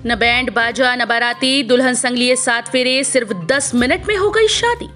न बैंड बाजा न बाराती, दुल्हन संग लिए 7 फेरे, सिर्फ 10 मिनट में हो गई शादी।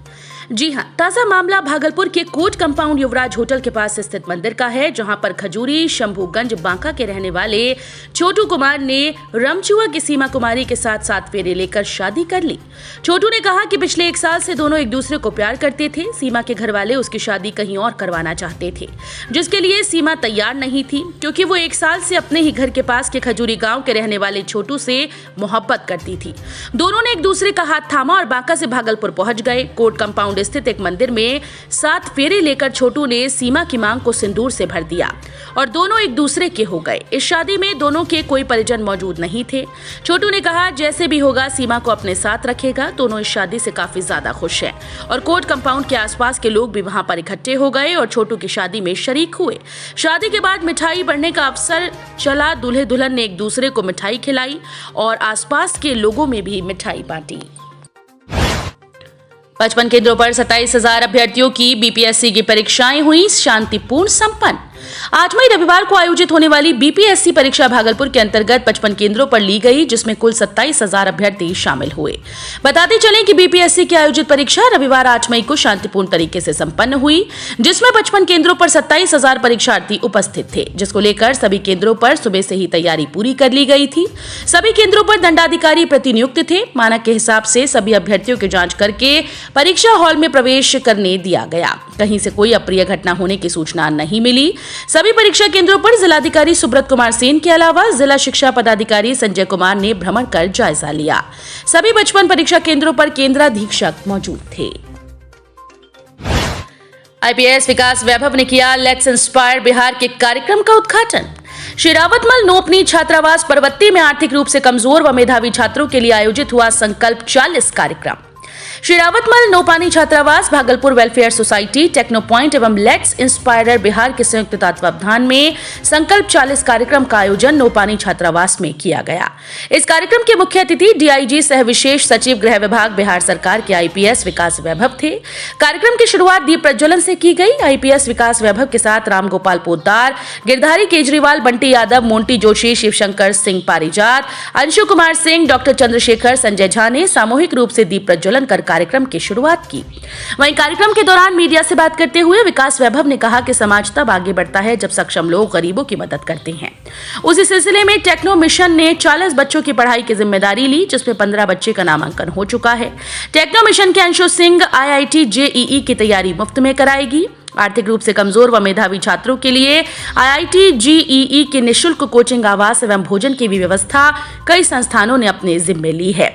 जी हां, ताजा मामला भागलपुर के कोर्ट कंपाउंड युवराज होटल के पास स्थित मंदिर का है, जहां पर खजूरी शंभूगंज बांका के रहने वाले छोटू कुमार ने रमचुआ की सीमा कुमारी के साथ 7 फेरे लेकर शादी कर ली। छोटू ने कहा कि पिछले 1 साल से दोनों एक दूसरे को प्यार करते थे। सीमा के घर वाले उसकी शादी कहीं और करवाना चाहते थे, जिसके लिए सीमा तैयार नहीं थी, क्योंकि वो 1 साल से अपने ही घर के पास के खजूरी गांव के रहने वाले छोटू से मोहब्बत करती थी। दोनों ने एक दूसरे का हाथ थामा और बांका से भागलपुर पहुंच गए। कोर्ट कंपाउंड स्थित एक मंदिर में 7 फेरे लेकर छोटू ने सीमा की मांग को सिंदूर से भर दिया और दोनों एक दूसरे के हो गए। इस शादी में दोनों के कोई परिजन मौजूद नहीं थे। छोटू ने कहा, जैसे भी होगा सीमा को अपने साथ रखेगा। दोनों इस शादी से काफी ज्यादा खुश हैं और कोर्ट कंपाउंड के आसपास के लोग भी वहां पर इकट्ठे हो गए और छोटू की शादी में शरीक हुए। शादी के बाद मिठाई बढ़ने का अवसर चला। दूल्हे दुल्हन ने एक दूसरे को मिठाई खिलाई और आसपास के लोगों में भी मिठाई बांटी। 55 केंद्रों पर 27,000 अभ्यर्थियों की बीपीएससी की परीक्षाएं हुई शांतिपूर्ण संपन्न। 8 मई रविवार को आयोजित होने वाली बीपीएससी परीक्षा भागलपुर के अंतर्गत 55 केंद्रों पर ली गई, जिसमें कुल 27,000 अभ्यर्थी शामिल हुए। बताते चलें कि बीपीएससी की आयोजित परीक्षा रविवार 8 मई को शांतिपूर्ण तरीके से संपन्न हुई, जिसमें 55 केंद्रों पर 27,000 परीक्षार्थी उपस्थित थे, जिसको लेकर सभी केंद्रों पर सुबह से ही तैयारी पूरी कर ली गई थी। सभी केंद्रों पर दंडाधिकारी प्रतिनियुक्त थे। मानक के हिसाब से सभी अभ्यर्थियों की जांच करके परीक्षा हॉल में प्रवेश करने दिया गया। कहीं से कोई अप्रिय घटना होने की सूचना नहीं मिली। सभी परीक्षा केंद्रों पर जिलाधिकारी सुब्रत कुमार सेन के अलावा जिला शिक्षा पदाधिकारी संजय कुमार ने भ्रमण कर जायजा लिया। सभी 55 परीक्षा केंद्रों पर केंद्राधीक्षक मौजूद थे। आईपीएस विकास वैभव ने किया लेट्स इंस्पायर बिहार के कार्यक्रम का उद्घाटन। श्री रावतमल नोपनी छात्रावास परबत्ती में आर्थिक रूप से कमजोर व मेधावी छात्रों के लिए आयोजित हुआ संकल्प 40 कार्यक्रम। श्री रावतमल नोपानी छात्रावास, Bhagalpur welfare society, techno point एवं लेट्स इंस्पायर बिहार के संयुक्त तत्वावधान में संकल्प 40 कार्यक्रम का आयोजन नोपानी छात्रावास में किया गया। इस कार्यक्रम के मुख्य अतिथि डीआईजी सह विशेष सचिव गृह विभाग बिहार सरकार के आईपीएस विकास वैभव थे। कार्यक्रम की शुरुआत दीप प्रज्वलन से की गई। आईपीएस विकास वैभव के साथ रामगोपाल पोद्दार, गिरधारी केजरीवाल, बंटी यादव, मोंटी जोशी, शिवशंकर सिंह पारिजात, अंशु कुमार सिंह, डॉक्टर चंद्रशेखर, संजय झा ने सामूहिक रूप से दीप प्रज्वलन कर कार्यक्रम की शुरुआत की। वहीं कार्यक्रम के दौरान मीडिया से बात करते हुए विकास वैभव ने कहा कि समाज तब आगे बढ़ता है जब सक्षम लोग गरीबों की मदद करते हैं। उसी सिलसिले में टेक्नो मिशन ने 40 बच्चों की पढ़ाई की जिम्मेदारी ली, जिसमें 15 बच्चे का नामांकन हो चुका है। टेक्नो मिशन के अंशु सिंह आईआईटी जेईई की तैयारी मुफ्त में कराएगी। आर्थिक रूप से कमजोर व मेधावी छात्रों के लिए आईआईटी जेईई की निःशुल्क कोचिंग, आवास एवं भोजन की भी व्यवस्था कई संस्थानों ने अपने जिम्मे ली है।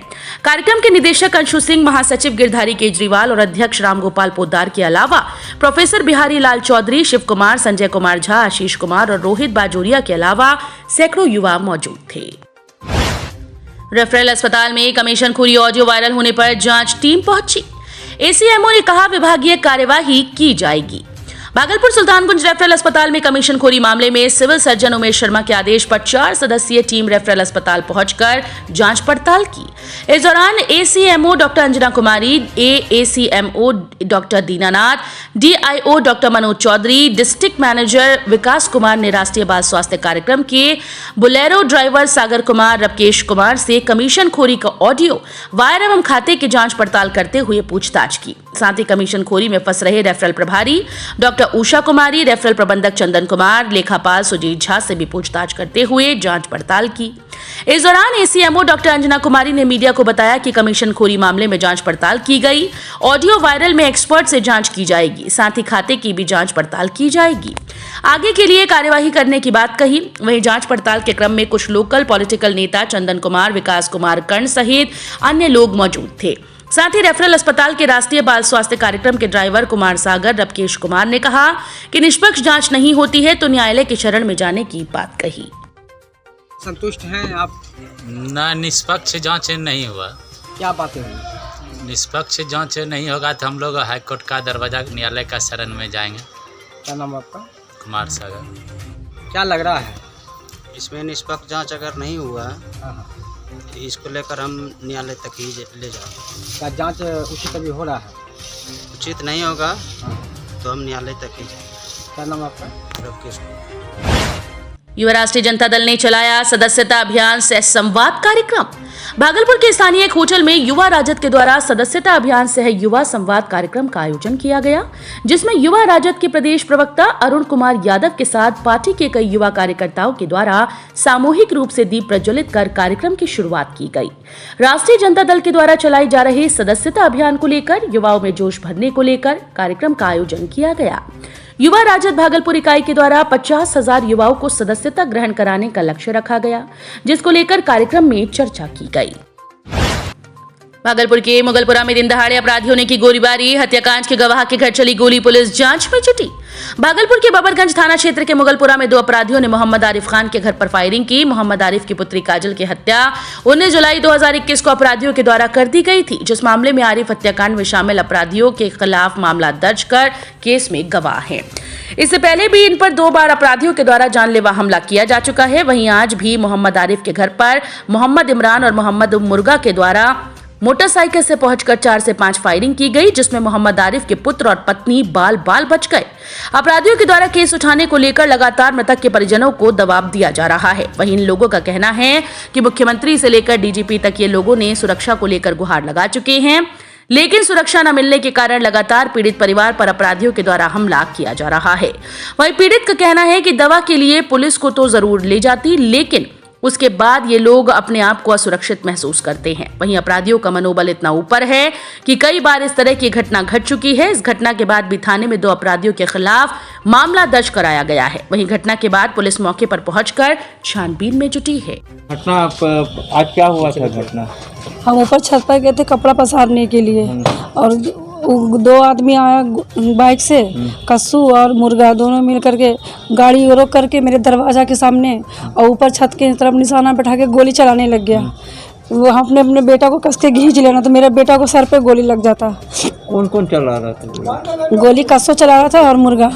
कार्यक्रम के निदेशक अंशु सिंह, महासचिव गिरधारी केजरीवाल और अध्यक्ष रामगोपाल पोद्दार के अलावा प्रोफेसर बिहारी लाल चौधरी, शिव कुमार, संजय कुमार झा, आशीष कुमार और रोहित बाजोरिया के अलावा सैकड़ों युवा मौजूद थे। रेफरल अस्पताल में कमीशनखोरी ऑडियो वायरल होने पर जांच टीम पहुंची। एसीएमओ ने कहा विभागीय कार्यवाही की जाएगी। भागलपुर सुल्तानगंज रेफरल अस्पताल में कमीशनखोरी मामले में सिविल सर्जन उमेश शर्मा के आदेश पर 4 सदस्यीय टीम रेफरल अस्पताल पहुंचकर जांच पड़ताल की। इस दौरान ACMO doctor Anjana Kumari, AACMO doctor Dinanath, DIO doctor Manoj Chaudhary, district manager Vikas Kumar ने राष्ट्रीय बाल स्वास्थ्य कार्यक्रम के बुलेरो ड्राइवर सागर कुमार, रवकेश कुमार से कमीशनखोरी का ऑडियो वायर एवं खाते की जांच पड़ताल करते हुए पूछताछ की। साथ ही कमीशनखोरी में फंस रहे रेफरल प्रभारी डॉक्टर उषा कुमारी, रेफरल प्रबंधक चंदन कुमार, लेखापाल सुजीत झा से भी पूछताछ करते हुए जांच पड़ताल की। इस दौरान एसीएमओ डॉक्टर अंजना कुमारी ने मीडिया को बताया कि कमीशनखोरी मामले में जांच पड़ताल की गई। ऑडियो वायरल में एक्सपर्ट से जांच की जाएगी, साथ ही खाते की भी जांच पड़ताल की जाएगी। आगे के लिए कार्यवाही करने की बात कही। वहीं जांच पड़ताल के क्रम में कुछ लोकल पॉलिटिकल नेता चंदन कुमार, विकास कुमार कर्ण सहित अन्य लोग मौजूद थे। साथ ही रेफरल अस्पताल के राष्ट्रीय बाल स्वास्थ्य कार्यक्रम के ड्राइवर कुमार सागर, रवकेश कुमार ने कहा कि निष्पक्ष जांच नहीं होती है तो न्यायालय की शरण में जाने की बात कही। संतुष्ट हैं आप? ना, निष्पक्ष जांच नहीं हुआ। क्या बातें हुई? निष्पक्ष जांच नहीं होगा तो हम लोग हाईकोर्ट का दरवाजा, न्यायालय का शरण में जाएंगे। क्या नाम आपका? कुमार सागर। क्या लग रहा है इसमें निष्पक्ष जांच अगर नहीं हुआ तो इसको लेकर हम न्यायालय तक ही ले जाएंगे। क्या जांच उचित अभी हो रहा है? उचित नहीं होगा तो हम न्यायालय तक ही जाएंगे। क्या नाम आपका? रवकेश। युवा राष्ट्रीय जनता दल ने चलाया सदस्यता अभियान से संवाद कार्यक्रम। भागलपुर के स्थानीय एक होटल में युवा राजद के द्वारा सदस्यता अभियान से युवा संवाद कार्यक्रम का आयोजन किया गया, जिसमें युवा राजद के प्रदेश प्रवक्ता अरुण कुमार यादव के साथ पार्टी के कई युवा कार्यकर्ताओं के द्वारा सामूहिक रूप से दीप प्रज्वलित कर कार्यक्रम की शुरुआत की गई। राष्ट्रीय जनता दल के द्वारा चलाए जा रहे सदस्यता अभियान को लेकर युवाओं में जोश भरने को लेकर कार्यक्रम का आयोजन किया गया। युवा राजद भागलपुर इकाई के द्वारा 50,000 युवाओं को सदस्यता ग्रहण कराने का लक्ष्य रखा गया, जिसको लेकर कार्यक्रम में चर्चा की गई। भागलपुर के मुगलपुरा में दिन दहाड़े अपराधियों ने की गोलीबारी, हत्याकांड के गवाह के घर चली गोली, पुलिस जांच में जुटी। भागलपुर के बबरगंज थाना क्षेत्र के मुगलपुरा में 2 अपराधियों ने मोहम्मद आरिफ खान के घर पर फायरिंग की। मोहम्मद आरिफ की पुत्री काजल की हत्या 19 जुलाई 2021 को अपराधियों के द्वारा कर दी गई थी, जिस मामले में आरिफ हत्याकांड में शामिल अपराधियों के खिलाफ मामला दर्ज कर केस में गवाह है। इससे पहले भी इन पर 2 बार अपराधियों के द्वारा जानलेवा हमला किया जा चुका है। वहीं आज भी मोहम्मद आरिफ के घर पर मोहम्मद इमरान और मोहम्मद मुर्गा के द्वारा मोटरसाइकिल से पहुंचकर 4 से 5 फायरिंग की गई, जिसमें मोहम्मद आरिफ के पुत्र और पत्नी बाल बाल बच गए। अपराधियों के द्वारा केस उठाने को लेकर लगातार मृतक के परिजनों को दबाव दिया जा रहा है। वहीं इन लोगों का कहना है कि मुख्यमंत्री से लेकर डीजीपी तक ये लोगों ने सुरक्षा को लेकर गुहार लगा चुके हैं, लेकिन सुरक्षा न मिलने के कारण लगातार पीड़ित परिवार पर अपराधियों के द्वारा हमला किया जा रहा है। वहीं पीड़ित का कहना है कि दवा के लिए पुलिस को तो जरूर ले जाती, लेकिन उसके बाद ये लोग अपने आप को असुरक्षित महसूस करते हैं। वहीं अपराधियों का मनोबल इतना ऊपर है कि कई बार इस तरह की घटना घट चुकी है। इस घटना के बाद भी थाने में 2 अपराधियों के खिलाफ मामला दर्ज कराया गया है। वहीं घटना के बाद पुलिस मौके पर पहुंचकर छानबीन में जुटी है। घटना आज क्या हुआ था? घटना हम ऊपर छत पर गए थे कपड़ा पसारने के लिए और 2 आदमी आया बाइक से, कस्सू और मुर्गा दोनों मिल करके गाड़ी रोक करके मेरे दरवाजा के सामने और ऊपर छत के तरफ निशाना बैठा के गोली चलाने लग गया। वो अपने अपने बेटा को कस के खींच लेना तो मेरे बेटा को सर पे गोली लग जाता। कौन कौन चला रहा था गोली कस्सू चला रहा था और मुर्गा।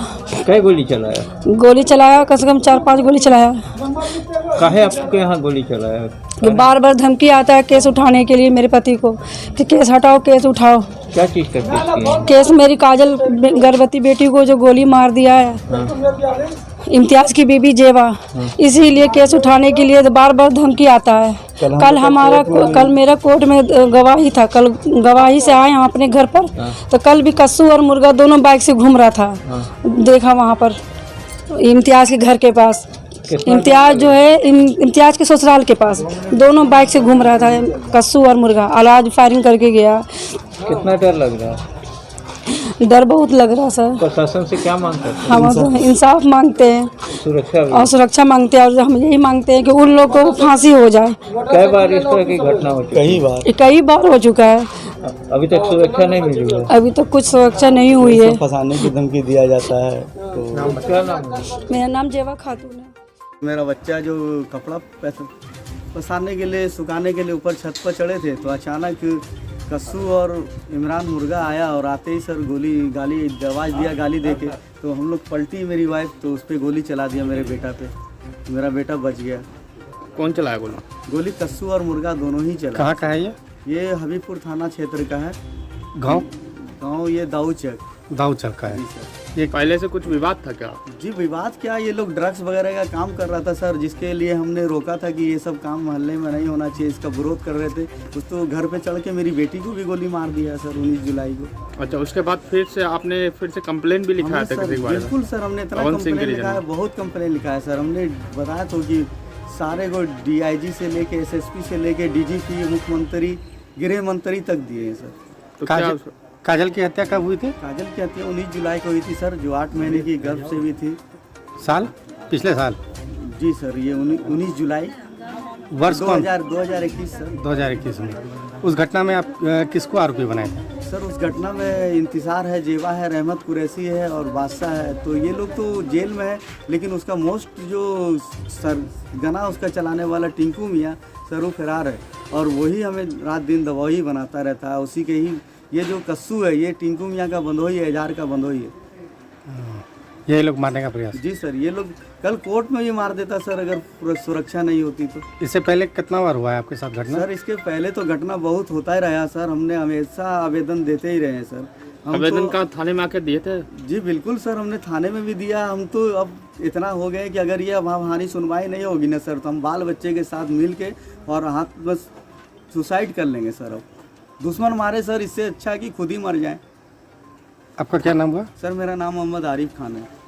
कई गोली चलाया? गोली चलाया कम से कम 4-5 गोली चलाया। काहे आपके यहाँ गोली चलाया? बार बार धमकी आता है केस उठाने के लिए मेरे पति को कि केस हटाओ, केस उठाओ। क्या चीज का केस? केस मेरी काजल गर्भवती बेटी को जो गोली मार दिया है, इम्तियाज की बीबी जेवा, इसीलिए केस उठाने के लिए बार बार धमकी आता है। कल मेरा कोर्ट में गवाही था, कल गवाही से आए हम अपने घर पर, तो कल भी कस्सू और मुर्गा दोनों बाइक से घूम रहा था, देखा वहाँ पर इम्तियाज के घर के पास। इम्तियाज जो है इम्तियाज के ससुराल के पास दोनों बाइक से घूम रहा था कस्सू और मुर्गा। आज फायरिंग करके गया। कितना डर लग रहा है? डर बहुत लग रहा सर। प्रशासन से क्या मांग करते हैं? हम इंसाफ मांगते हैं और सुरक्षा मांगते हैं, और हम यही मांगते हैं कि उन लोग को फांसी हो जाए। कई बार इस तरह की घटना हो चुकी? कई बार हो चुका है। अभी तक सुरक्षा नहीं मिली है? अभी तक कुछ सुरक्षा नहीं हुई है। फंसाने की धमकी दिया जाता है। तो क्या नाम है? मेरा नाम जेवा खातून है। मेरा बच्चा जो कपड़ा पसारने के लिए सुखाने के लिए ऊपर छत पर चढ़े थे, तो अचानक कस्सू और इमरान मुर्गा आया और आते ही सर गाली आवाज़ दिया गाली देके, तो हम लोग पलटी मेरी वाइफ, तो उस पर गोली चला दिया मेरे बेटा पे। मेरा बेटा बच गया। कौन चलाया गोली? कस्सू और मुर्गा दोनों ही चला। कहाँ का है ये हबीबपुर थाना क्षेत्र का है। गाँव ये दाऊचक का है। ये पहले से कुछ विवाद था क्या? जी विवाद क्या, ये लोग ड्रग्स वगैरह का काम कर रहा था सर, जिसके लिए हमने रोका था कि ये सब काम मोहल्ले में नहीं होना चाहिए, इसका विरोध कर रहे थे। उस तो घर पे चढ़ के मेरी बेटी को भी गोली मार दिया सर 19 जुलाई को। अच्छा, उसके बाद फिर से आपने कंप्लेन भी लिखा था? बिल्कुल सर, हमने इतना कंप्लेन लिखा है, बहुत कंप्लेन लिखा है सर। हमने बताया तो कि सारे को DIG से लेके SSP से लेके DGP, मुख्यमंत्री, गृह मंत्री तक दिए हैं सर। तो क्या काजल की हत्या कब हुई थी? काजल की हत्या 19 जुलाई को हुई थी सर, जो 8 महीने की गर्भ से भी थी। साल? पिछले साल? जी सर, ये 19 जुलाई वर्ष 2021 सर। 2021 में। उस घटना में आप किसको आरोपी बनाए थे? सर उस घटना में इंतजार है, जेवा है, रहमत कुरैशी है और बादशाह है। तो ये लोग तो जेल में है, लेकिन उसका मोस्ट जो सरगना उसका चलाने वाला टिंकू मियाँ सर वो फरार है, और वही हमें रात दिन दवाई बनाता रहता है। उसी के ही ये जो कस्सू है, ये टिंकू मियाँ का बंदोई है, एजार का बंदोई है। ये लोग मारने का प्रयास? जी सर, ये लोग कल कोर्ट में भी मार देता सर, अगर सुरक्षा नहीं होती तो। इससे पहले कितना बार हुआ है आपके साथ घटना? सर इसके पहले तो घटना बहुत होता ही रहा सर, हमने हमेशा आवेदन देते ही रहे हैं सर। आवेदन का थाने में आकर दिए थे? जी बिल्कुल सर, हमने थाने में भी दिया। हम तो अब इतना हो गया कि अगर ये अब हमारी सुनवाई नहीं होगी ना सर, तो हम बाल बच्चे के साथ मिल के और हाथ बस सुसाइड कर लेंगे सर। अब दुश्मन मारे सर, इससे अच्छा कि खुद ही मर जाए। आपका क्या नाम हुआ? सर मेरा नाम मोहम्मद आरिफ खान है।